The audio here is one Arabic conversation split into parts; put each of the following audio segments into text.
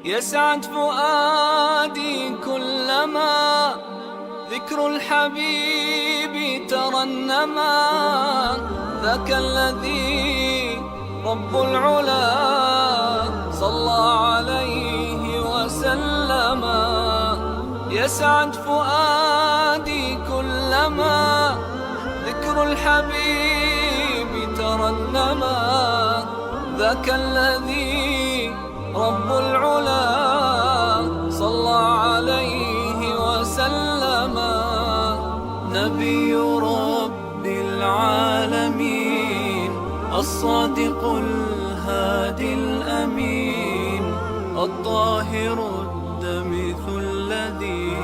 يسعد فؤادي كلما ذكر الحبيب ترنما. ذاك الذي رب العلا صلى عليه وسلم. يسعد فؤادي كلما ذكر الحبيب ترنما. ذاك الذي رب العلا صلى عليه وسلم. نبي رب العالمين الصادق الهادي الأمين الطاهر الدمث الذي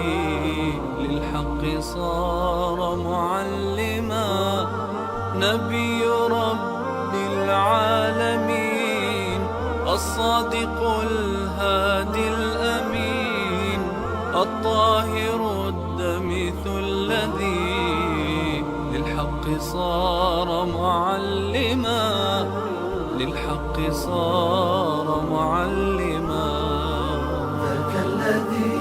للحق صار معلما. نبي رب العالمين الصادق الهادي الأمين الطاهر الدمث الذي للحق صار معلما. للحق صار معلما. ذاك الذي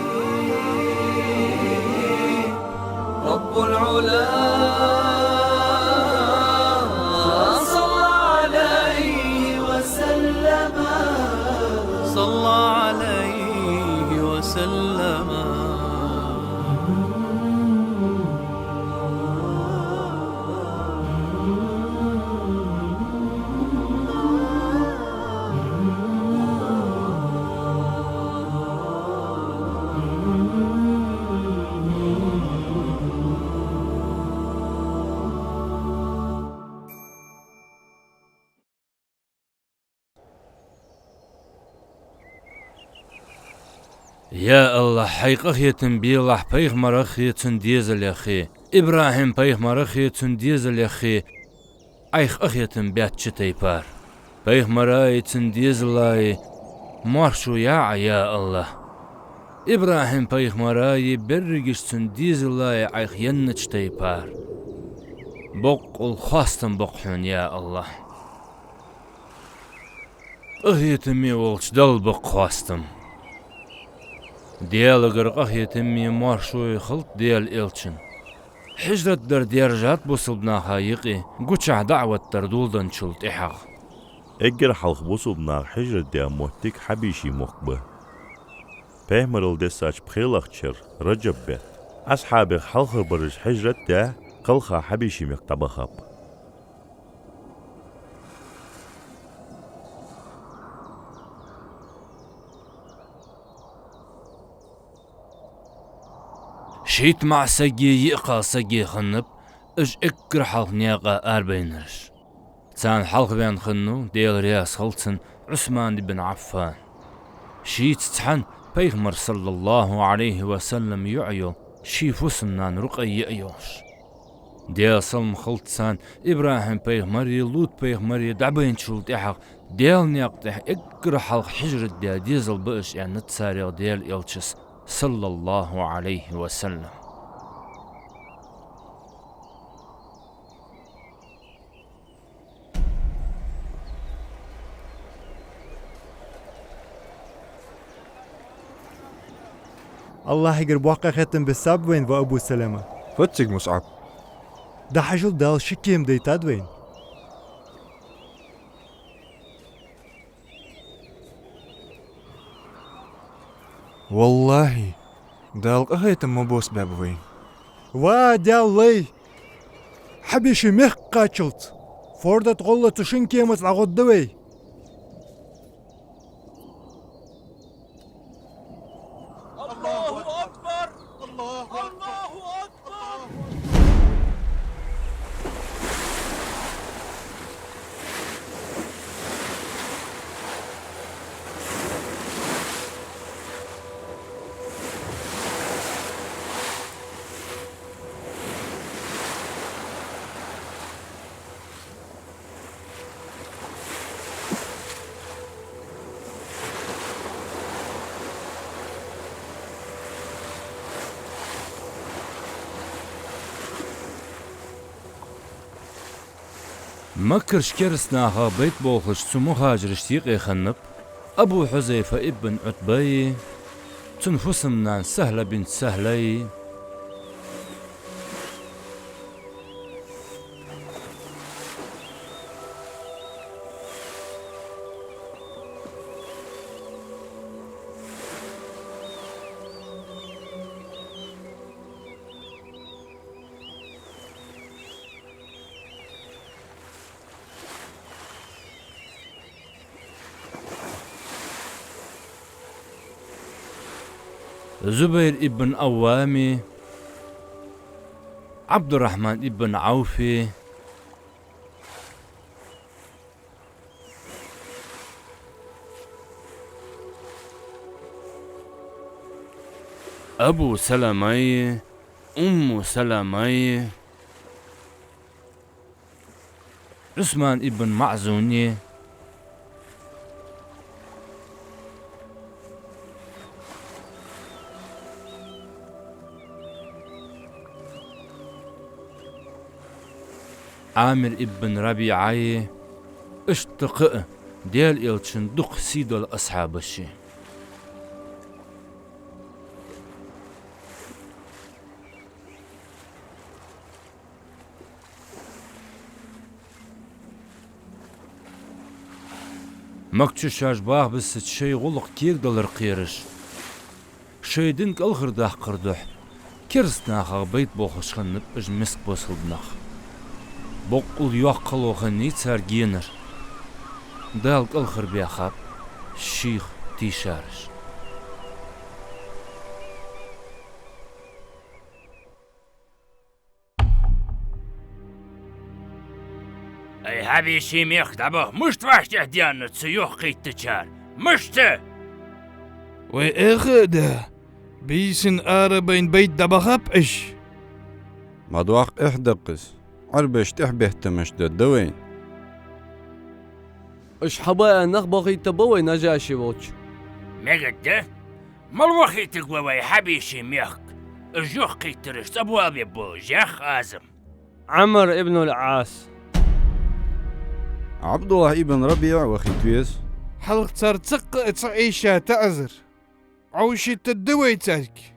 رب العلا صلى عليه وسلم. يا الله حقيقة يتم بيلح بيغمر أخي تنديزل يا أخي إبراهيم بيغمر أخي تنديزل يا أخي أيخ أخي يتم بيات شتيبار بيغمر أي تنديزل أي مارشو يا الله إبراهيم بيغمر أي برقش تنديزل أي أيخ ينج تيبار بق الخاستم بقحون يا الله أخي يتمي والش دل بق خاستم ديال غرقه يتمي مارشوي خلط ديال إلشن حجرة در ديارجات بوصلبنا خايقي قوشع دعوة تردولدن شلط إحاق اجر حلق بوصلبنا حجرة ديا موتك حبيشي مقبه بهمرل دساج بخيلخشر رجب بيت أصحاب حلق برج حجرة ديا قلخا حبيشي مكتبخاب شيت مع سجي يقا سجي خنب اج اكر حلق نياقا اربينرش تان حلق بين خنو ديال رياس خلطن عثمان بن عفان شيت تحن بيغمر صلى الله عليه وسلم يعيو شي فسنان رقي يأيوش ديال صلم خلطسان ابراهيم بيغمر لوط بيغمر دعبين شلط احق ديال نياقتح اكر حلق حجر ديال ديزل بقش يعني نتساريغ ديال إلشس صلى الله عليه وسلم الله يقرب واقع ختم بالساب وين وابو سلامة فتشك مصعب ده حجل دال شكيم ديتاد وين والله دال قهيتم مبوس باب وين وا دال لي حبيشي مخ قاتشلت فوردت غلة تشن كيمت لغد دوي الله أكبر. الله أكبر. مكر شكرسناها بيت بوخش سمو هاجر اشتيق يخنب أبو حذيفة ابن عتبي تنفسمنا سهلة بنت سهلي زبير ابن أوامي عبد الرحمن ابن عوفي أبو سلمي أم سلمي عثمان ابن معزوني عامر ابن ربيعي اشتقق ديال إلتشن دق سيدو الأصحاب الشي مكتشاش باغ بس شي غلق كير دلر قيرش شيدن كالخر داح قردح كرسناخ بيت بوخش خنب اج مسك بوصلدناخ بقول يوقل وخنيت سار جينر دالك الخر بيخاب الشيخ تيشارش اي هبي شي ميخ دابا مش تواش تهديان تسيوخ قيت تجار مشت وإخده بيسن بين بيت دبخب إش مدواق إحدقس عربش تحبه تمش دوين إش حبايا نخبغي تبوي نجاشي ووتش مقد مالوخي تقوى حبي شي ميخ الجوخ قيت ترش أبواب يبو جاخ آزم عمر ابن العاص عبد الله ابن ربيع وخيتويس حلق ترتق تعيشة تعذر عوشي تدوي تاك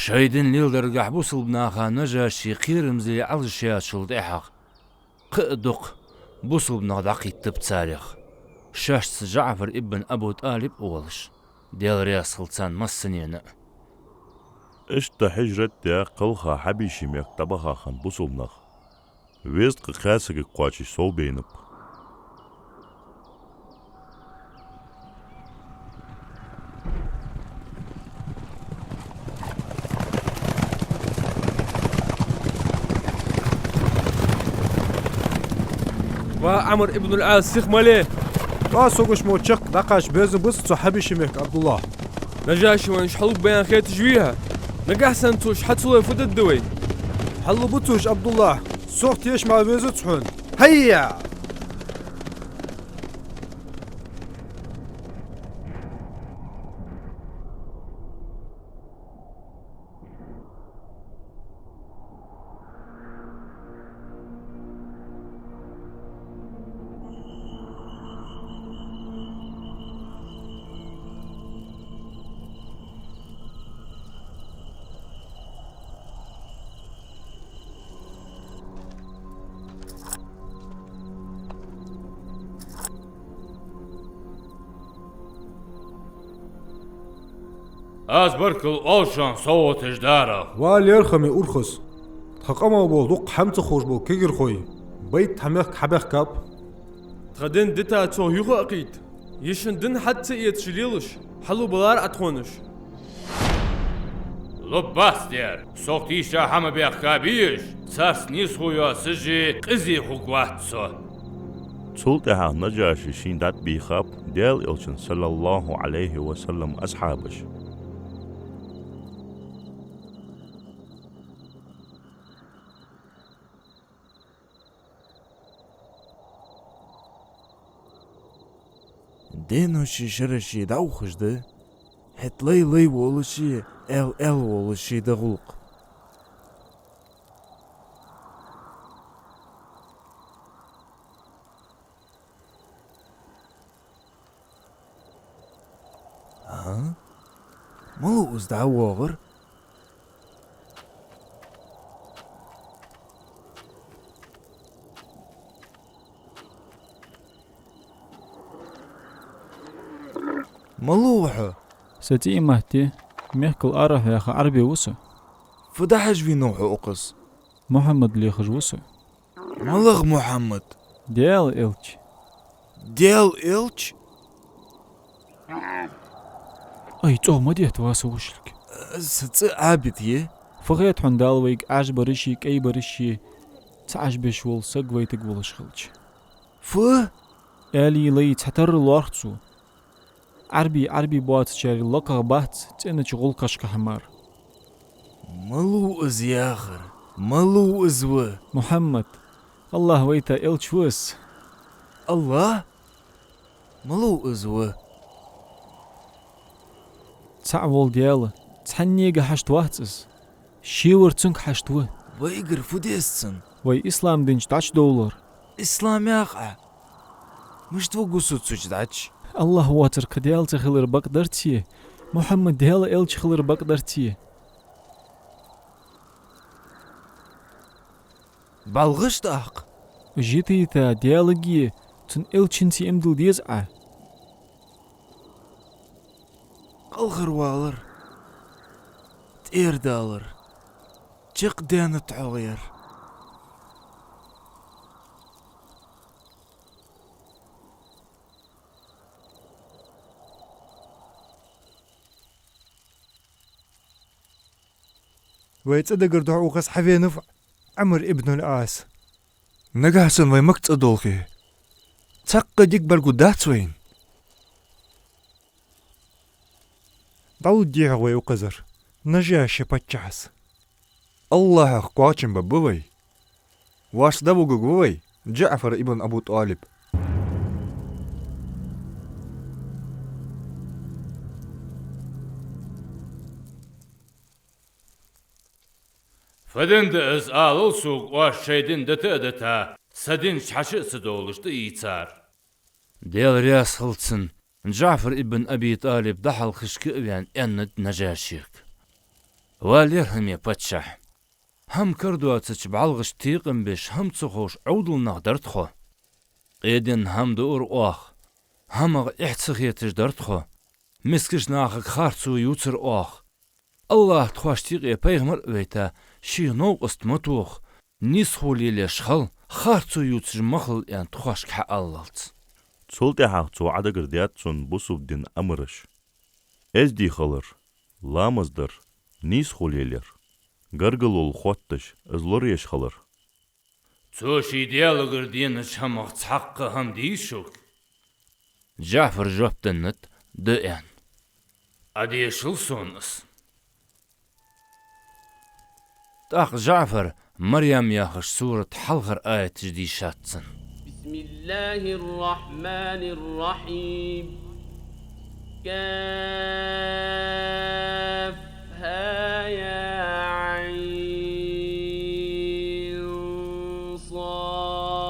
شايدن ليل درقح بوصل بناخا نجاشي قيرم زي عالشيات شلد إحق قدق بوصل بنا دقيت تبتاريخ شاشت جعفر ابن أبو طالب أولش ديال رياس خلصان مسنين اشت حجرت ديا قلخا حبيشي ميك طبخا خان بوصلناخ ويست قاسك قواشي سو بينب وعمر ابن العاص سيخ ماليه باسوقش موتشق دقاش بيز بس حبيشي ميك عبد الله نجاشي وانش حلوك بيان خيت جويها نقح سنتوش حتسوي فد الدوي حلو بتوش عبد الله سوقت يش مع بيز تحون هيا أزبرك الأوشان صوت جدارة والي يرخمي أرخص تقام بول دق حمت خوش بول كيجر خوي بيت حميخ حبيخ كاب تغدين دتا تو يغو أقيد يشن دن حتى يتشليلش حلو بلار أتخونش لباس دير صوتيشا حما بيخابيش ساس نيس خويا سجي قزي خوكوات سو تولتها نجاشي شين دات بيخاب ديال إلشن صلى الله عليه وسلم أصحابش دينوشي شرشي دوخش ده هت لي ولشي ال ولشي دغلق ها ملو ازدعوغر ملوحة ستي مهتي ميحكل أره يا أخي عربي وسو فدحج في نوح أقص محمد ليخج وسو ملغ محمد ديال إلتش ديال إلتش أي تو ما ديت واسو وشلك ست عابد يه فغيت حندالويك عاج بريشيك أي بريشي تعاج بشول سقويتك ولشخلش آلي لي تحتر الوارتسو عربي بوات شاري لقا بات تنج غلقش كحمار ملو ازياخر ملو ازوه محمد الله ويتا إلتشوس الله ملو ازوه تعول دياله تحنيقة حشت واتس شيور تنك حشتوه ويقر فوديسن وي إسلام دينش $10 إسلام ياقع مش توقو سوتسوش داتش الله واتر كديال تخلر بقدرتيه محمد ديال إلتش خلر بقدرتيه بالغش داق جيتي تا ديالجي تن إلتشنتي امدل ديزعه الغر والر تير دالر جيق ديانة عغير ويتصدق ردعو قص حفي نفع عمر ابن الآس نقاسن وي مكت أدولكي تق ديك برقو دات وين داود ديع ويقزر نجاشي باتشاس الله قواتشن ببوي واش دبو قوي جعفر ابن أبو طالب فدن دز آلو سوق واشيدن دتا سدين شحشي سدولشت إيتار ديال رياس خلصن جعفر ابن أبي طالب دحل خشك يعني أند نجاشيك واليرهم يا باتشح هم كردوا تشبعلغش تيقن بش هم تخوش عودل نقدرت خو قيدن هم دور واخ هم احتسخي تجدرت خو مسكش ناخك خارتسو يوتر واخ الله تخواش تيقي بيغمر ويتا شي نوق استمتوخ نيسخو ليلي شخل خارتسو يوتر مخل يعني تخواش كح اللالت سلطة حاقتو عدا قرديات سن بوسوب دين أمرش إز دي خلر لا مصدر نيس خوليلر قرقلو الخوتش ازلور يشخلر توشي ديال قردين شمغ تحق هم ديشوك جعفر جوبت النت دقيان أدي شل سونس تاق جعفر مريم ياخش سورة حلغر آية جدي شاتسن بسم الله الرحمن الرحيم كافها يا عين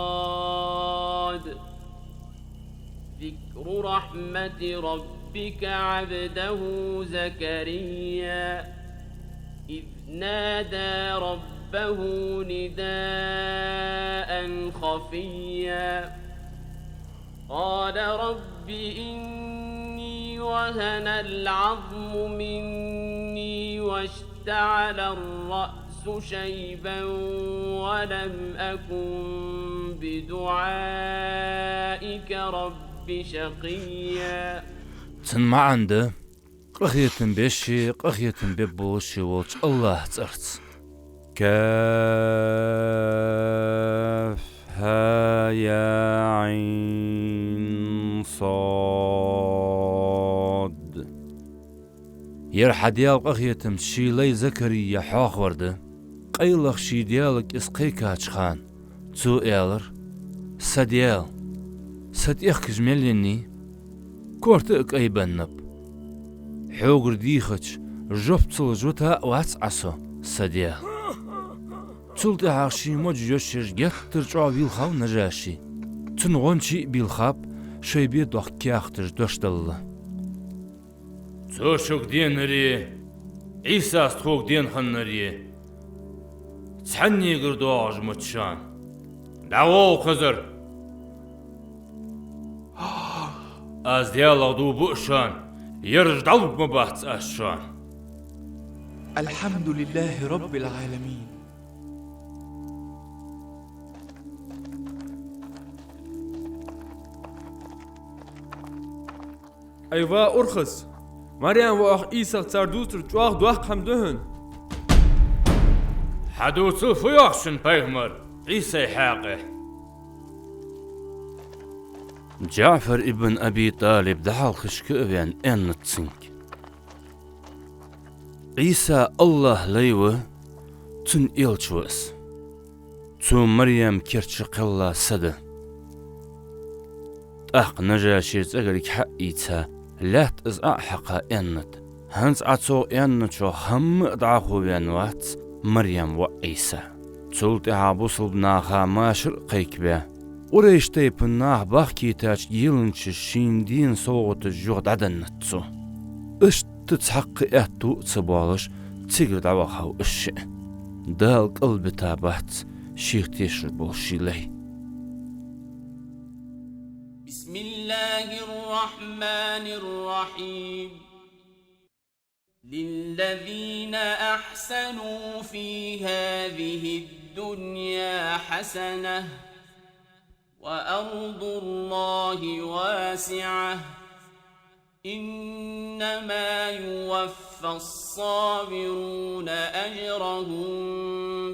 صاد ذكر رحمة ربك عبده زكريا إذ نادى ربه نداء خفيا قال رب إني وهن العظم مني واشتعل الرأس شيبا ولم أكن بدعائك رب شقيا تنمع عنده قخية بيشي قخية بيبوشي ووش الله ترت كافها يا عين صاد يرحى ديال قخية مشي لي زكريا حاخ ورده قيلخ شي ديالك اسقيكاتش خان تو إيلر سديال سد إخكج مليني كورتك أي بنب حوغر ديخش جبتل جوتا واتس عصو سديا تلت عاشي مجيوشش جتر جوا بيلخاو نجاشي تنغنشي بيلخاب شي بيدوخ كياختر دوشتل توشوك دين ري عيسى استخوك دين خنري تحني قردوغ متشان دعوو خزر از ديالغ دو بؤشان يرج دلب مباحث أشان الحمد لله رب العالمين. أيوا أرخص مريم وأخ إيسا تردوتر جواغ دوخ حمدهن حدوث فيوحشن بيغمر عيسى حاقه جعفر ابن أبي طالب دحال خشكئبين أن تسنك عيسى الله ليوه تن إلشوس تو مريم كرتش قلا سده أخ نجاشي تغريك حقيتها لا تزع حقا أنت هنس عطو أنت شو هم دعاخو بينوات مريم وعيسى تولت عابوصل بناخا ماشر قيك بيه وريشتي بناخ باخكي تاج يلنش شين صوت الجغد عدن نتسو اش تتحق اتو تسبالش تيجر دعواخاو الشيء دال قلب تابات شيخ تيشرب الشيلي بسم الله الرحمن الرحيم للذين أحسنوا في هذه الدنيا حسنة وأرض الله واسعة إنما يوفى الصابرون أجرهم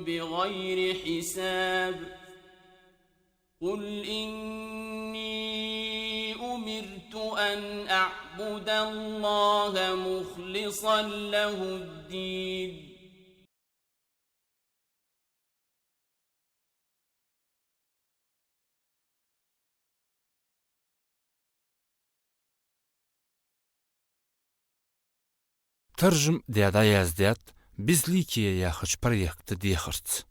بغير حساب قل إني أمرت أن أعبد الله مخلصا له الدين ترجم ديادا يازديات بزليكي ياخش بريكت ديخرت